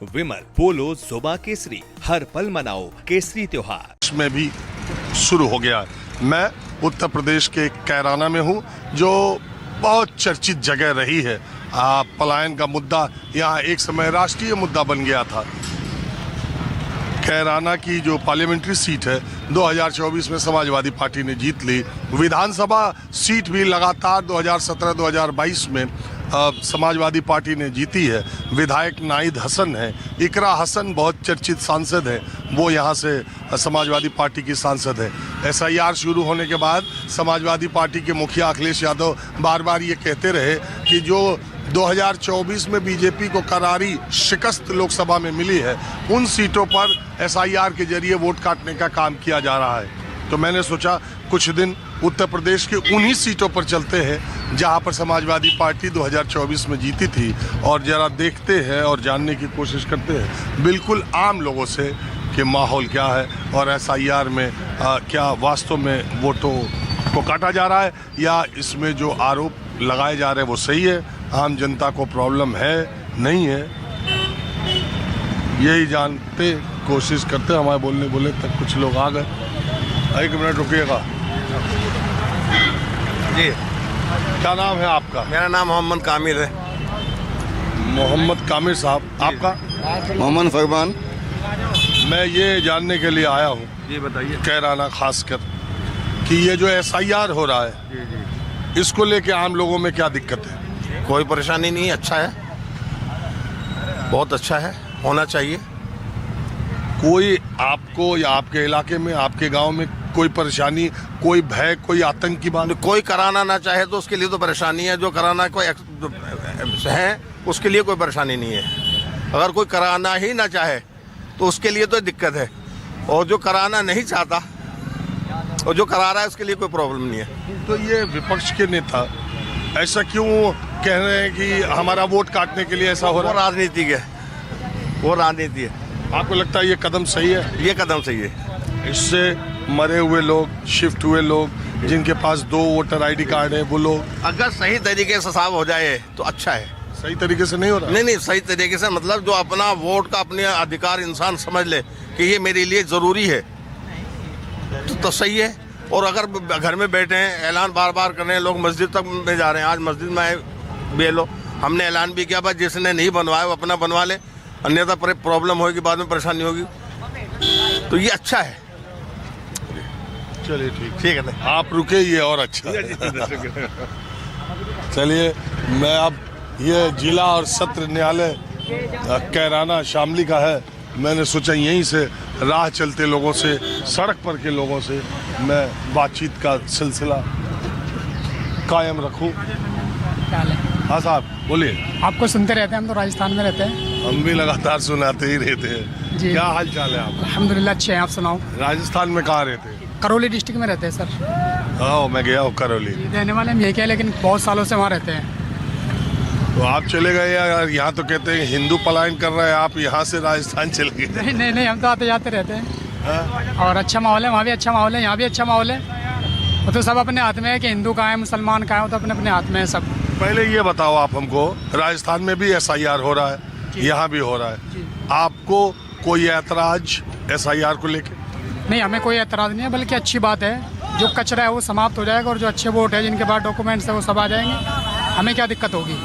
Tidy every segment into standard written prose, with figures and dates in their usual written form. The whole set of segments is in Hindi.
विमल पोलो जोबा केसरी, हर पल मनाओ केसरी त्योहार। में भी शुरू हो गया है। मैं उत्तर प्रदेश के कैराना में हूँ, जो बहुत चर्चित जगह रही है। पलायन का मुद्दा यहाँ एक समय राष्ट्रीय मुद्दा बन गया था। कैराना की जो पार्लियामेंट्री सीट है 2024 में समाजवादी पार्टी ने जीत ली। विधानसभा सीट भी लगातार 2017-2022 में समाजवादी पार्टी ने जीती है। विधायक नाहिद हसन है, इकरा हसन बहुत चर्चित सांसद है, वो यहाँ से समाजवादी पार्टी की सांसद है। SIR शुरू होने के बाद समाजवादी पार्टी के मुखिया अखिलेश यादव बार बार ये कहते रहे कि जो 2024 में बीजेपी को करारी शिकस्त लोकसभा में मिली है, उन सीटों पर SIR के जरिए वोट काटने का काम किया जा रहा है। तो मैंने सोचा कुछ दिन उत्तर प्रदेश के उन्हीं सीटों पर चलते हैं जहां पर समाजवादी पार्टी 2024 में जीती थी, और जरा देखते हैं और जानने की कोशिश करते हैं बिल्कुल आम लोगों से कि माहौल क्या है और SIR में क्या वास्तव में वोटों को काटा जा रहा है या इसमें जो आरोप लगाए जा रहे हैं वो सही है, आम जनता को प्रॉब्लम है नहीं है, यही जानते कोशिश करते। हमारे बोले तक कुछ लोग आ गए। एक मिनट रुकिएगा जी। क्या नाम है आपका? मेरा नाम मोहम्मद कामिल है। मोहम्मद कामिल साहब, आपका? मोहम्मद फरमान। मैं ये जानने के लिए आया हूँ, जी बताइए। कैराना खासकर, कि ये जो SIR हो रहा है, जी जी, इसको लेके आम लोगों में क्या दिक्कत है? कोई परेशानी नहीं, अच्छा है, बहुत अच्छा है, होना चाहिए। कोई आपको या आपके इलाके में, आपके गांव में कोई परेशानी, कोई भय, कोई आतंक की बात? कोई कराना ना चाहे तो उसके लिए तो परेशानी है। जो कराना कोई है उसके लिए कोई परेशानी नहीं है। अगर कोई कराना ही ना चाहे तो उसके लिए तो दिक्कत है, और जो कराना नहीं चाहता और जो करा रहा है उसके लिए कोई प्रॉब्लम नहीं है। तो ये विपक्ष के नेता ऐसा क्यों कह रहे हैं कि हमारा वोट काटने के लिए ऐसा हो रहा है? राजनीति है, वो राजनीति है। आपको लगता है ये कदम सही है? ये कदम सही है। इससे मरे हुए लोग, शिफ्ट हुए लोग, जिनके पास 2 वोटर ID कार्ड है, वो लोग, अगर सही तरीके से साफ हो जाए तो अच्छा है। सही तरीके से नहीं हो रहा? नहीं, सही तरीके से मतलब जो अपना वोट का अपने अधिकार इंसान समझ ले कि ये मेरे लिए ज़रूरी है तो सही है। और अगर घर में बैठे हैं, ऐलान बार बार कर रहे हैं, लोग मस्जिद तक में जा रहे हैं। आज मस्जिद में आए बेलो, हमने ऐलान भी किया, बस जिसने नहीं बनवाया वो अपना बनवा ले, अन्यथा प्रॉब्लम होगी, बाद में परेशानी होगी। तो ये अच्छा है। चलिए ठीक है, आप रुके, ये और अच्छा। चलिए, मैं अब ये जिला और सत्र न्यायालय कैराना शामली का है, मैंने सोचा यहीं से राह चलते लोगों से, सड़क पर के लोगों से मैं बातचीत का सिलसिला कायम रखूं। हाँ साहब बोलिए। आपको सुनते रहते हैं, हम तो राजस्थान में रहते हैं। हम भी लगातार सुनाते ही रहते हैं जी। क्या हाल चाल है आप? अल्हम्दुलिल्लाह अच्छे हैं, आप सुनाओ। राजस्थान में कहाँ रहते हैं? करौली डिस्ट्रिक्ट में रहते हैं सर। हाँ, मैं गया हूँ करौली। रहने वाले हम यही क्या, लेकिन बहुत सालों से वहाँ रहते हैं। तो आप चले गए यार? यहाँ तो कहते हैं हिंदू पलायन कर रहे हैं, आप यहाँ से राजस्थान चले गए? नहीं, हम तो आते जाते रहते हैं। और अच्छा माहौल है, वहाँ भी अच्छा माहौल है, यहाँ भी अच्छा माहौल है। वो तो सब अपने हाथ में है कि हिंदू कहाँ है, मुसलमान कहाँ है, वो तो अपने अपने हाथ में है सब। पहले ये बताओ आप हमको, राजस्थान में भी SIR हो रहा है, यहाँ भी हो रहा है, आपको कोई ऐतराज SIR को लेके? नहीं, हमें कोई ऐतराज़ नहीं है, बल्कि अच्छी बात है। जो कचरा है वो समाप्त हो जाएगा और जो अच्छे वोट है, जिनके पास डॉक्यूमेंट्स है, वो सब आ जाएंगे। हमें क्या दिक्कत होगी?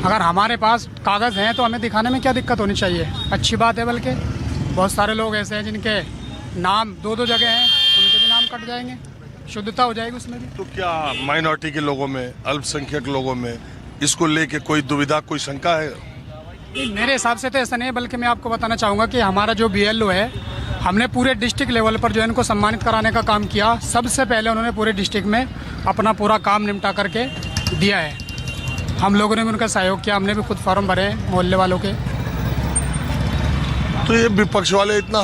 अगर हमारे पास कागज़ हैं तो हमें दिखाने में क्या दिक्कत होनी चाहिए? अच्छी बात है। बल्कि बहुत सारे लोग ऐसे हैं जिनके नाम 2 जगह हैं, उनके भी नाम कट जाएंगे, शुद्धता हो जाएगी उसमें भी। तो क्या माइनॉरिटी के लोगों में, अल्पसंख्यक लोगों में इसको लेके कोई दुविधा, कोई शंका है? मेरे हिसाब से तो ऐसा नहीं है, बल्कि मैं आपको बताना चाहूँगा कि हमारा जो BLO है, हमने पूरे डिस्ट्रिक्ट लेवल पर जो इनको सम्मानित कराने का काम किया। सबसे पहले उन्होंने पूरे डिस्ट्रिक्ट में अपना पूरा काम निपटा करके दिया है। हम लोगों ने भी उनका सहयोग किया, हमने भी खुद फॉर्म भरे मोहल्ले वालों के। तो ये विपक्ष वाले इतना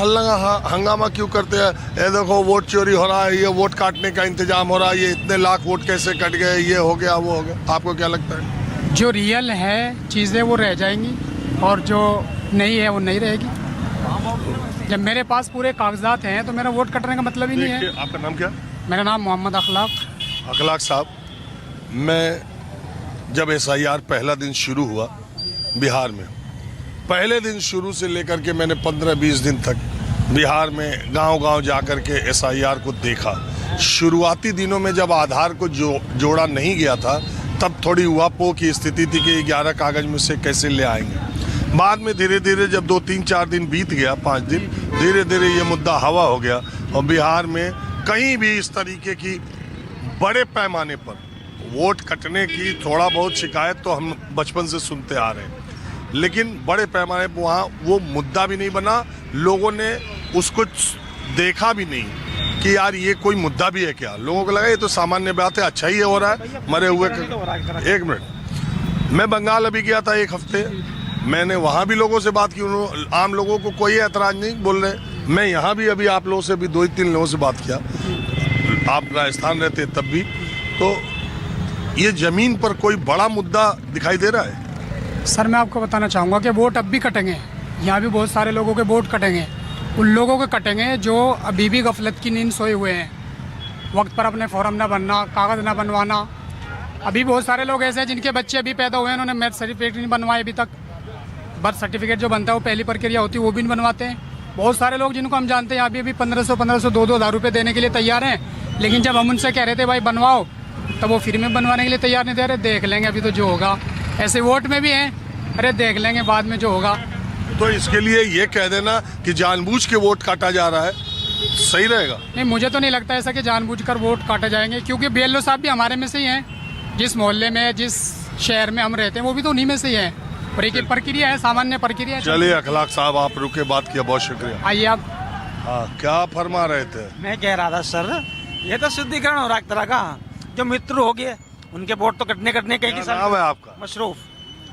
हंगामा क्यों करते हैं? ये देखो वोट चोरी हो रहा है, ये वोट काटने का इंतजाम हो रहा है, ये इतने लाख वोट कैसे कट गए, ये हो गया वो हो गया। आपको क्या लगता है? जो रियल है चीज़ें वो रह जाएंगी और जो नहीं है वो नहीं रहेगी। जब मेरे पास पूरे कागजात हैं तो मेरा वोट कटने का मतलब ही नहीं है। आपका नाम क्या? मेरा नाम मोहम्मद अखलाक साहब, मैं जब SIR पहला दिन शुरू हुआ बिहार में, पहले दिन शुरू से लेकर के मैंने 15-20 दिन तक बिहार में गांव-गांव जाकर के SIR को देखा। शुरुआती दिनों में जब आधार को जोड़ा नहीं गया था तब थोड़ी उहापोह की स्थिति थी कि 11 कागज में से कैसे ले आएंगे। बाद में धीरे धीरे जब 2-3-4 दिन बीत गया, 5 दिन, धीरे धीरे ये मुद्दा हवा हो गया और बिहार में कहीं भी इस तरीके की बड़े पैमाने पर वोट कटने की थोड़ा बहुत शिकायत तो हम बचपन से सुनते आ रहे हैं, लेकिन बड़े पैमाने पर वहाँ वो मुद्दा भी नहीं बना, लोगों ने उसको देखा भी नहीं कि यार ये कोई मुद्दा भी है क्या। लोगों को लगा ये तो सामान्य बात है, अच्छा ही हो रहा है, मरे हुए एक मिनट, मैं बंगाल अभी गया था 1 हफ्ते, मैंने वहाँ भी लोगों से बात की, आम लोगों को कोई एतराज नहीं बोल रहे। मैं यहाँ भी अभी आप लोगों से भी 2-3 लोगों से बात किया, आप राजस्थान रहते तब भी, तो ये जमीन पर कोई बड़ा मुद्दा दिखाई दे रहा है। सर मैं आपको बताना चाहूँगा कि वोट अब भी कटेंगे, यहाँ भी बहुत सारे लोगों के वोट कटेंगे, उन लोगों के कटेंगे जो अभी भी गफलत की नींद सोए हुए हैं, वक्त पर अपने फॉर्म ना बनना, कागज़ ना बनवाना। अभी बहुत सारे लोग ऐसे हैं जिनके बच्चे अभी पैदा हुए हैं, उन्होंने मैरिज सर्टिफिकेट नहीं बनवाए अभी तक, बर्थ सर्टिफिकेट जो बनता है वो पहली प्रक्रिया होती है वो भी नहीं बनवाते हैं। बहुत सारे लोग जिनको हम जानते हैं अभी 1500 2-2 हज़ार रुपये देने के लिए तैयार हैं, लेकिन जब हम उनसे कह रहे थे भाई बनवाओ तब वो फ्री में बनवाने के लिए तैयार नहीं थे। अरे देख लेंगे अभी तो जो होगा, ऐसे वोट में भी हैं, अरे देख लेंगे बाद में जो होगा। तो इसके लिए ये कह देना कि जानबूझ के वोट काटा जा रहा है, सही रहेगा? नहीं, मुझे तो नहीं लगता ऐसा कि जानबूझकर वोट काटे जाएंगे, क्योंकि BLO साहब भी हमारे में से ही हैं, जिस मोहल्ले में जिस शहर में हम रहते हैं वो भी तो उन्हीं में से ही हैं, और एक प्रक्रिया है, सामान्य प्रक्रिया है। चलिए अखलाक साहब, आप रुके, बात किया, बहुत शुक्रिया। आइए आप। हाँ, क्या फरमा रहे थे? मैं कह रहा था सर, ये तो शुद्धिकरण हो रहा है एक तरह का, जो मृत्यु हो गए उनके वोट तो कटने कहीं की। नाम है आपका? मशरूफ।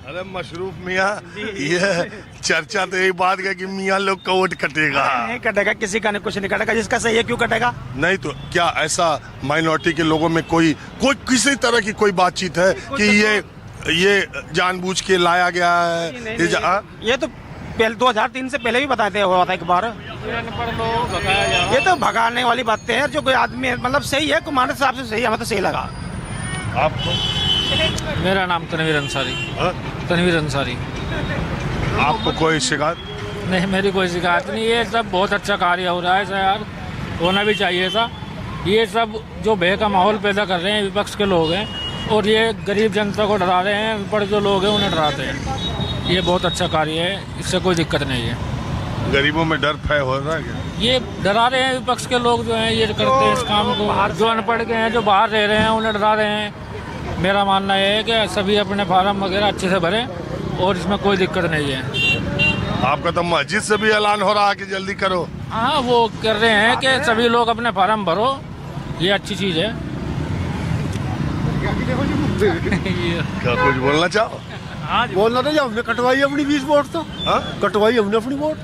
अरे मशरूफ मियाँ, ये चर्चा तो यही बात है कि मियाँ लोग का वोट कटेगा। नहीं कटेगा, किसी का नहीं, कुछ नहीं कटेगा, जिसका सही है क्यों कटेगा? नहीं तो क्या ऐसा माइनॉरिटी के लोगों में कोई किसी तरह की कोई बातचीत है कि ये जानबूझ के लाया गया है? ये तो पहले 2003 से पहले भी बताते हुआ था एक बार। ये तो भगाने वाली बातें हैं, जो कोई आदमी मतलब सही है, कुमार साहब से सही है, हमें तो सही लगा। आपको? मेरा नाम तनवीर अंसारी। तनवीर अंसारी। आपको कोई शिकायत? नहीं, मेरी कोई शिकायत नहीं। ये सब बहुत अच्छा कार्य हो रहा है ऐसा, यार होना भी चाहिए था। ये सब जो भय का माहौल पैदा कर रहे हैं विपक्ष के लोग हैं, और ये गरीब जनता को डरा रहे हैं, अनपढ़ जो लोग हैं उन्हें डराते हैं। ये बहुत अच्छा कार्य है, इससे कोई दिक्कत नहीं है। गरीबों में डर भय हो रहा है क्या? ये डरा रहे हैं विपक्ष के लोग जो हैं, ये करते हैं इस काम को, जो अनपढ़ के हैं, जो बाहर रह रहे हैं उन्हें डरा रहे हैं। मेरा मानना है कि सभी अपने फार्म वगैरह अच्छे से भरें और इसमें कोई दिक्कत नहीं है। आपका तो मस्जिद से भी ऐलान हो रहा है कि जल्दी करो। हाँ, वो कर रहे हैं कि सभी लोग अपने फार्म भरो, ये अच्छी चीज़ है। क्या कुछ बोलना चाहो? हाँ, बोलना था, हमने कटवाई अपनी 20 वोट, तो कटवाई हमने अपनी वोट,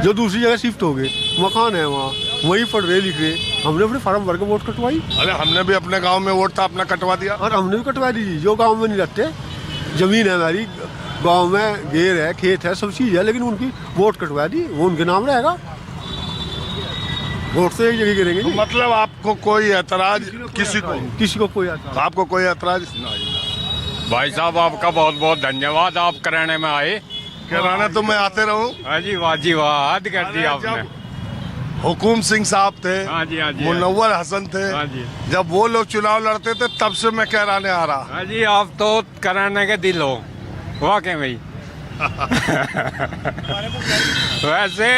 जो दूसरी जगह शिफ्ट हो गए, मकान है वहाँ, वहीं पढ़ रहे लिख रहे, हमने अपने फार्म भर के वोट कटवाई। अरे हमने भी अपने गांव में वोट था, अपना कटवा दिया। और हमने भी कटवा दी, जो गांव में नहीं रहते, जमीन है हमारी, गांव में घेर है, खेत है, सब चीज़ है, लेकिन उनकी वोट कटवा दी, वो उनके नाम रहेगा, वोट तो एक जगह करेंगे। तो मतलब आपको कोई ऐतराज? किसी को कोई ऐतराज? आपको कोई ऐतराज? भाई साहब आपका बहुत बहुत धन्यवाद, आप कराने में आए। कराना तो मैं आते रहूं। हाँ जी, वाह जी वाह, हद कर दी आपने। हुकुम सिंह साहब थे, हाँ जी, हाँ जी, मुनव्वर हसन थे, हाँ जी। जब वो लोग चुनाव लड़ते थे तब से मैं कहराने आ रहा। हाँ जी, आप तो कराने के दिल हो वाकई में। वैसे